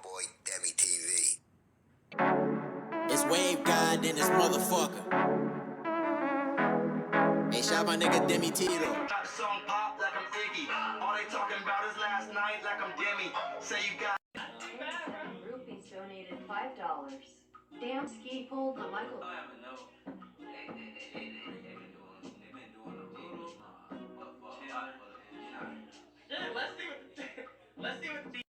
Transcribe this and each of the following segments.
boy, Demi TV. It's Wave God in this motherfucker. Hey, shout my nigga Demi T though. Got the song pop like I'm Iggy. All they talking about is last night like I'm Demi. Say you got. Groupies donated $5. Damn ski pulled the Michael. Let's see what the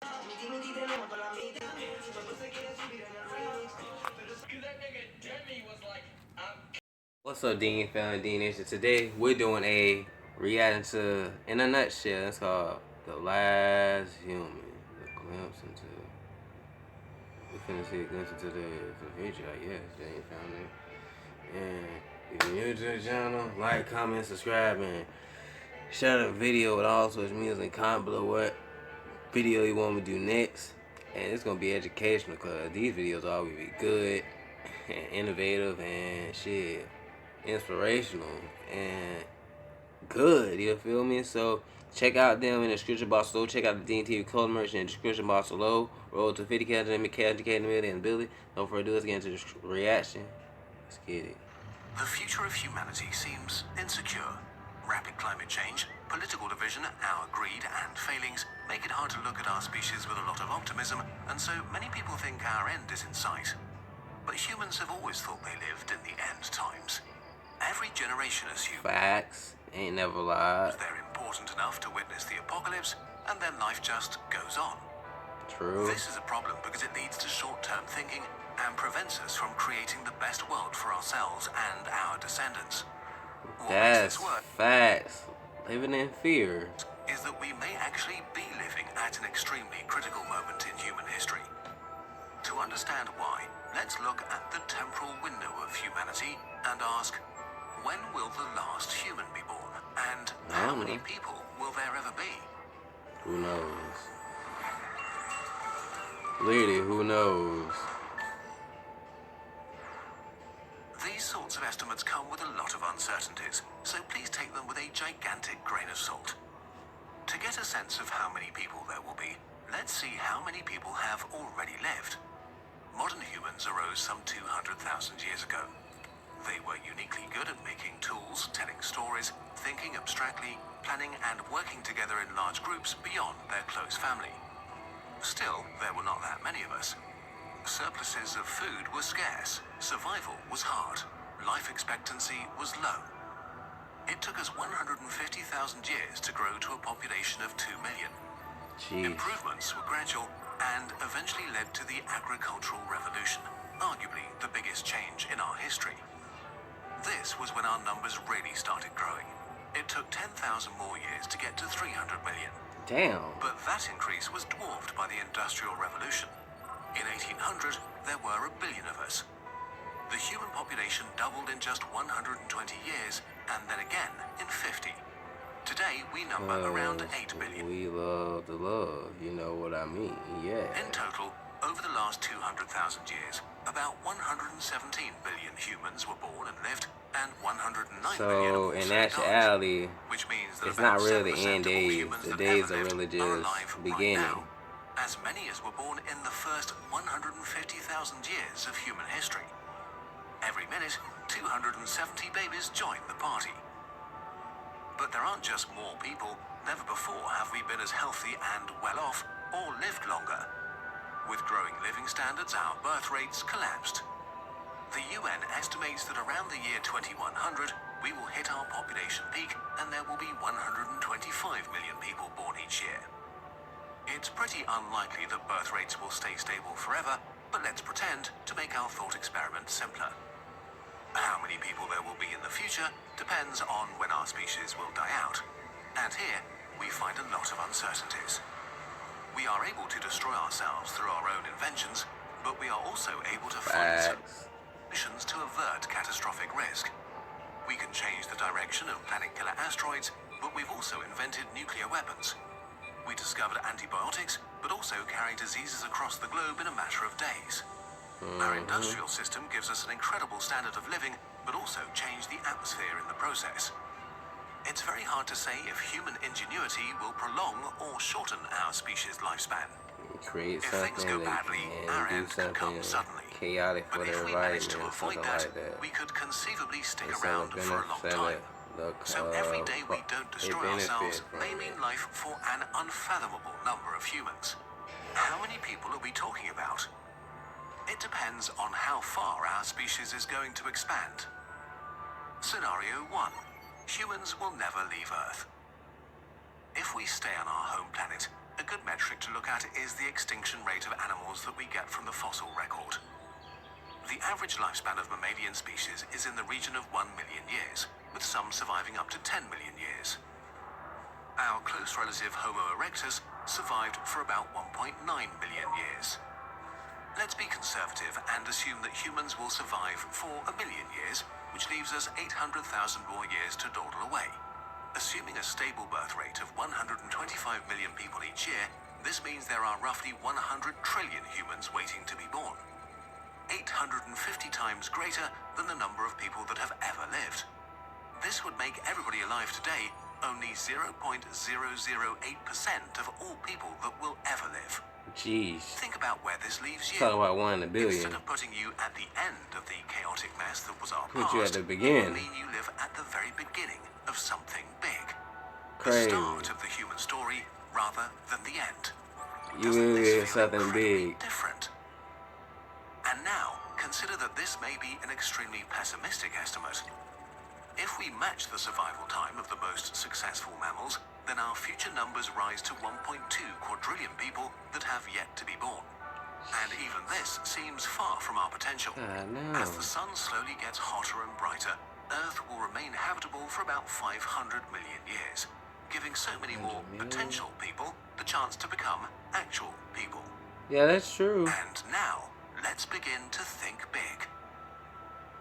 What's up, Dean family, Dean Nation? Today we're doing a reaction to, in a nutshell, it's called The Last Human. The glimpse into, we're finna see a glimpse into the future, I guess, Dean family. And if you're new to the channel, like, comment, subscribe, and share the video with all social medias and comment below what video you want me to do next. And it's gonna be educational because these videos always be good and innovative and shit, inspirational and good, you feel me? So check out them in the description box below. Check out the Dean TV clothing merch in the description box below. Roll to 50K in the middle and Billy. Don't forget to do us again to the reaction. Let's get it. The future of humanity seems insecure. Rapid climate change, political division, our greed and failings make it hard to look at our species with a lot of optimism, and so many people think our end is in sight. But humans have always thought they lived in the end times. Every generation assumes Facts. Ain't never lied. they're important enough to witness the apocalypse, and then life just goes on. True. This is a problem because it leads to short-term thinking and prevents us from creating the best world for ourselves and our descendants. What makes That's this work facts. Living in fear. is that we may actually be living at an extremely critical moment in human history. To understand why, let's look at the temporal window of humanity and ask, when will the last human be born? And how many people will there ever be? Who knows? Literally, who knows? These sorts of estimates come with a lot of uncertainties, so please take them with a gigantic grain of salt. To get a sense of how many people there will be, let's see how many people have already lived. Modern humans arose some 200,000 years ago. They were uniquely good at making tools, telling stories, thinking abstractly, planning and working together in large groups beyond their close family. Still, there were not that many of us. Surpluses of food were scarce, survival was hard, life expectancy was low. It took us 150,000 years to grow to a population of 2 million. Jeez. Improvements were gradual and eventually led to the agricultural revolution, arguably the biggest change in our history. This was when our numbers really started growing. It took 10,000 more years to get to 300 million. Damn. But that increase was dwarfed by the Industrial Revolution. In 1800, there were 1 billion of us. The human population doubled in just 120 years, and then again in 50. Today, we number around 8 billion. We love the love, you know what I mean, yeah. In total, over the last 200,000 years, about 117 billion humans were born and lived, and 109 billion So, also in died, actuality, which means that it's about not really the 7% end of all days. humans The that days ever are lived really are just alive beginning. right now. As many as were born in the first 150,000 years of human history. Every minute, 270 babies join the party. But there aren't just more people. Never before have we been as healthy and well off or lived longer. With growing living standards, our birth rates collapsed. The UN estimates that around the year 2100, we will hit our population peak and there will be 125 million people born each year. It's pretty unlikely that birth rates will stay stable forever, but let's pretend to make our thought experiment simpler. How many people there will be in the future depends on when our species will die out. And here, we find a lot of uncertainties. We are able to destroy ourselves through our own inventions, but we are also able to find solutions to avert catastrophic risk. We can change the direction of planet-killer asteroids, but we've also invented nuclear weapons. We discovered antibiotics, but also carry diseases across the globe in a matter of days. Our industrial system gives us an incredible standard of living, but also changed the atmosphere in the process. It's very hard to say if human ingenuity will prolong or shorten our species' lifespan. create If things something go that badly, our and end do can come something suddenly. chaotic for But the if we manage to environment, avoid something that, like that. we could conceivably stick It's around for a long time. So every day we don't destroy ourselves may mean life for an unfathomable number of humans. How many people are we talking about? It depends on how far our species is going to expand. Scenario 1. Humans will never leave Earth. If we stay on our home planet, a good metric to look at is the extinction rate of animals that we get from the fossil record. The average lifespan of mammalian species is in the region of 1 million years, with some surviving up to 10 million years. Our close relative Homo erectus survived for about 1.9 million years. Let's be conservative and assume that humans will survive for 1 million years, which leaves us 800,000 more years to dawdle away. Assuming a stable birth rate of 125 million people each year, this means there are roughly 100 trillion humans waiting to be born. 850 times greater than the number of people that have ever lived. This would make everybody alive today only 0.008% of all people that will ever live. Jeez. Think about where this leaves you. Talk about 1 in a billion. Instead of putting you at the end of the chaotic mess that was our Put past, you at the it beginning. would mean you live at the very beginning of something big. Crazy. The start of the human story rather than the end. You Doesn't live this in feel something incredibly big. different? And now, consider that this may be an extremely pessimistic estimate. If we match the survival time of the most successful mammals, then our future numbers rise to 1.2 quadrillion people that have yet to be born. And even this seems far from our potential. No. As the sun slowly gets hotter and brighter, Earth will remain habitable for about 500 million years, giving so many more potential people the chance to become actual people. Yeah, that's true. And now, let's begin to think big.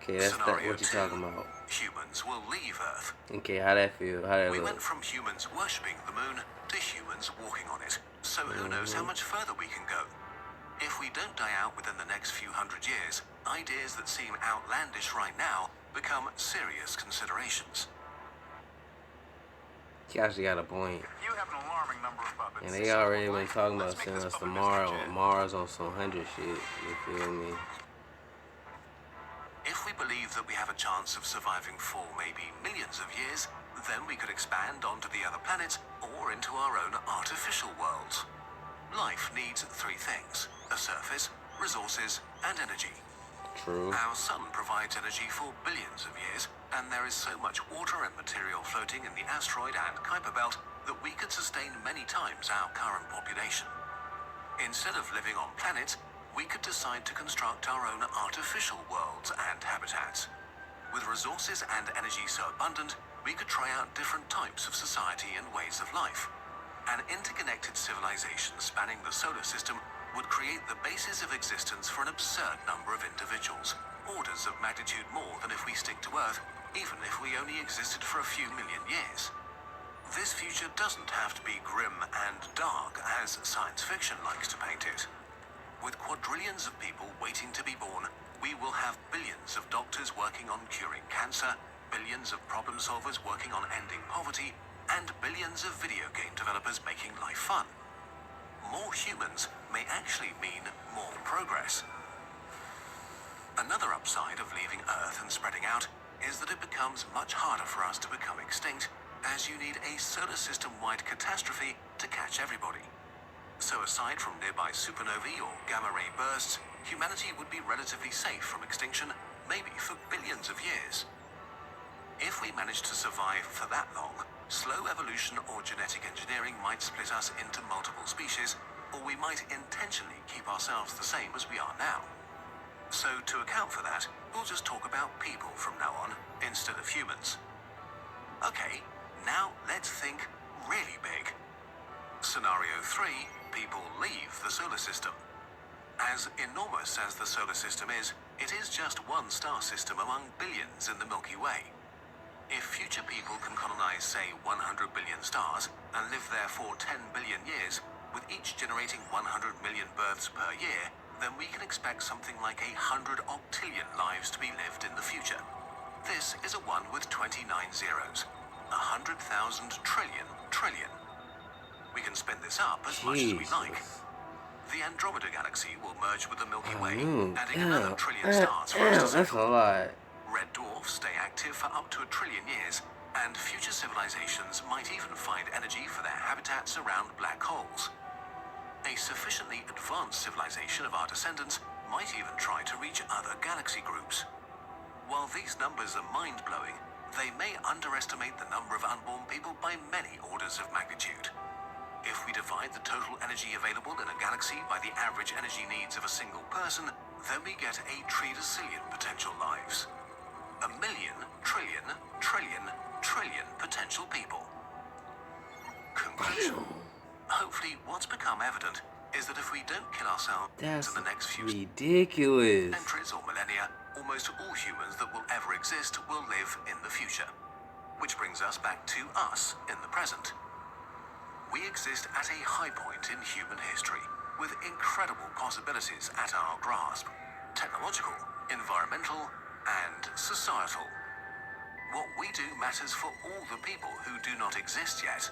Okay, that's that, Scenario what you 2. talking about. Humans will leave Earth. Okay, how that feel? How that We look? went from humans worshipping the moon to humans walking on it. So who knows how much further we can go? If we don't die out within the next few hundred years, ideas that seem outlandish right now become serious considerations. You actually got a point. You have an alarming number of puppets. And they already been talking about Let's make sending this us to puppet Mr. Jet. Mars on some 100 shit. You feel me? If we believe that we have a chance of surviving for maybe millions of years, then we could expand onto the other planets or into our own artificial worlds. Life needs 3 things: a surface, resources, and energy. True. Our sun provides energy for billions of years, and there is so much water and material floating in the asteroid and Kuiper belt that we could sustain many times our current population. Instead of living on planets, we could decide to construct our own artificial worlds and habitats. With resources and energy so abundant, we could try out different types of society and ways of life. An interconnected civilization spanning the solar system would create the basis of existence for an absurd number of individuals, orders of magnitude more than if we stick to Earth, even if we only existed for a few million years. This future doesn't have to be grim and dark as science fiction likes to paint it. With quadrillions of people waiting to be born, we will have billions of doctors working on curing cancer, billions of problem solvers working on ending poverty, and billions of video game developers making life fun. More humans may actually mean more progress. Another upside of leaving Earth and spreading out is that it becomes much harder for us to become extinct, as you need a solar system-wide catastrophe to catch everybody. So aside from nearby supernovae or gamma-ray bursts, humanity would be relatively safe from extinction, maybe for billions of years. If we manage to survive for that long, slow evolution or genetic engineering might split us into multiple species, or we might intentionally keep ourselves the same as we are now. So to account for that, we'll just talk about people from now on, instead of humans. Okay, now let's think really big. Scenario 3, people leave the solar system. As enormous as the solar system is, it is just one star system among billions in the Milky Way. If future people can colonize, say, 100 billion stars and live there for 10 billion years, with each generating 100 million births per year, then we can expect something like 100 octillion lives to be lived in the future. This is a 1 with 29 zeros. 100,000 trillion. We can spin this up as much as we like. the Andromeda Galaxy will merge with the Milky Way, Damn, adding another trillion stars for us to that's a circle. lot. Red dwarfs stay active for up to 1 trillion years, and future civilizations might even find energy for their habitats around black holes. A sufficiently advanced civilization of our descendants might even try to reach other galaxy groups. While these numbers are mind-blowing, they may underestimate the number of unborn people by many orders of magnitude. If we divide the total energy available in a galaxy by the average energy needs of a single person, then we get a trillion potential lives. 1 million, trillion potential people. Conclusion. Hopefully, what's become evident is that if we don't kill ourselves That's in the next few ridiculous. centuries or millennia, almost all humans that will ever exist will live in the future. Which brings us back to us in the present. We exist at a high point in human history, with incredible possibilities at our grasp. Technological, environmental, and societal. What we do matters for all the people who do not exist yet.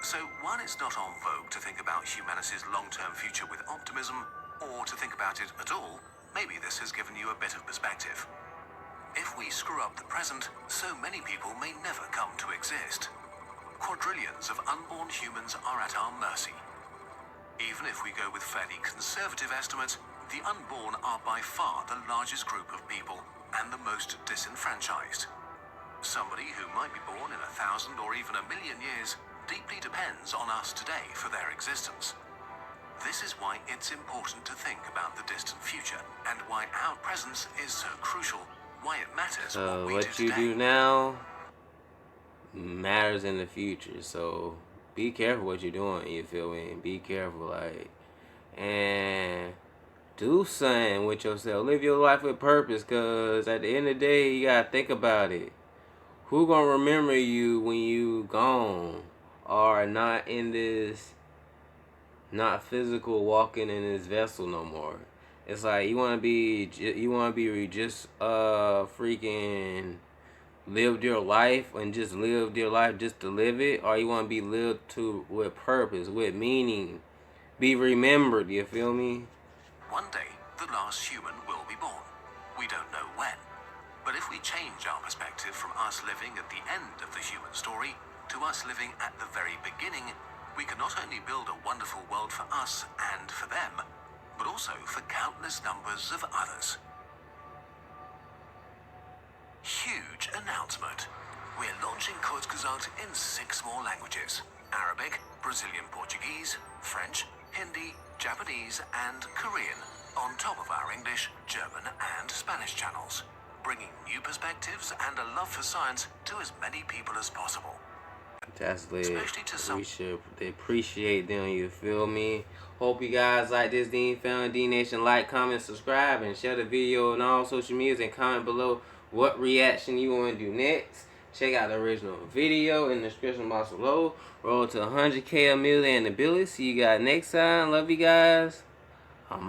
So while it's not en vogue to think about humanity's long-term future with optimism, or to think about it at all, maybe this has given you a bit of perspective. If we screw up the present, so many people may never come to exist. Quadrillions of unborn humans are at our mercy. Even if we go with fairly conservative estimates, the unborn are by far the largest group of people and the most disenfranchised. Somebody who might be born in 1,000 or even 1 million years deeply depends on us today for their existence. This is why it's important to think about the distant future and why our presence is so crucial, why it matters what we do What you today. do now matters in the future. So be careful what you're doing, you feel me? Be careful, like, and do something with yourself. Live your life with purpose, cause at the end of the day, you gotta think about it. Who gonna remember you when you gone or not in this, not physical walking in this vessel no more? It's like you wanna be just freaking lived your life and just lived your life just to live it, or you wanna be lived to with purpose, with meaning, be remembered. You feel me? One day, the last human will be born. We don't know when. But if we change our perspective from us living at the end of the human story to us living at the very beginning, we can not only build a wonderful world for us and for them, but also for countless numbers of others. Huge announcement. We're launching Kurzgesagt in 6 more languages: Arabic, Brazilian Portuguese, French, Hindi, Japanese, and Korean, on top of our English, German, and Spanish channels, bringing new perspectives and a love for science to as many people as possible. That's lit. Especially to some- We should appreciate them, you feel me? Hope you guys like this Dean Family, D Nation. Like, comment, subscribe, and share the video on all social medias, and comment below what reaction you want to do next. Check out the original video in the description box below. Roll to 100K, a million, and a billion. See you guys next time. Love you guys. I'm out.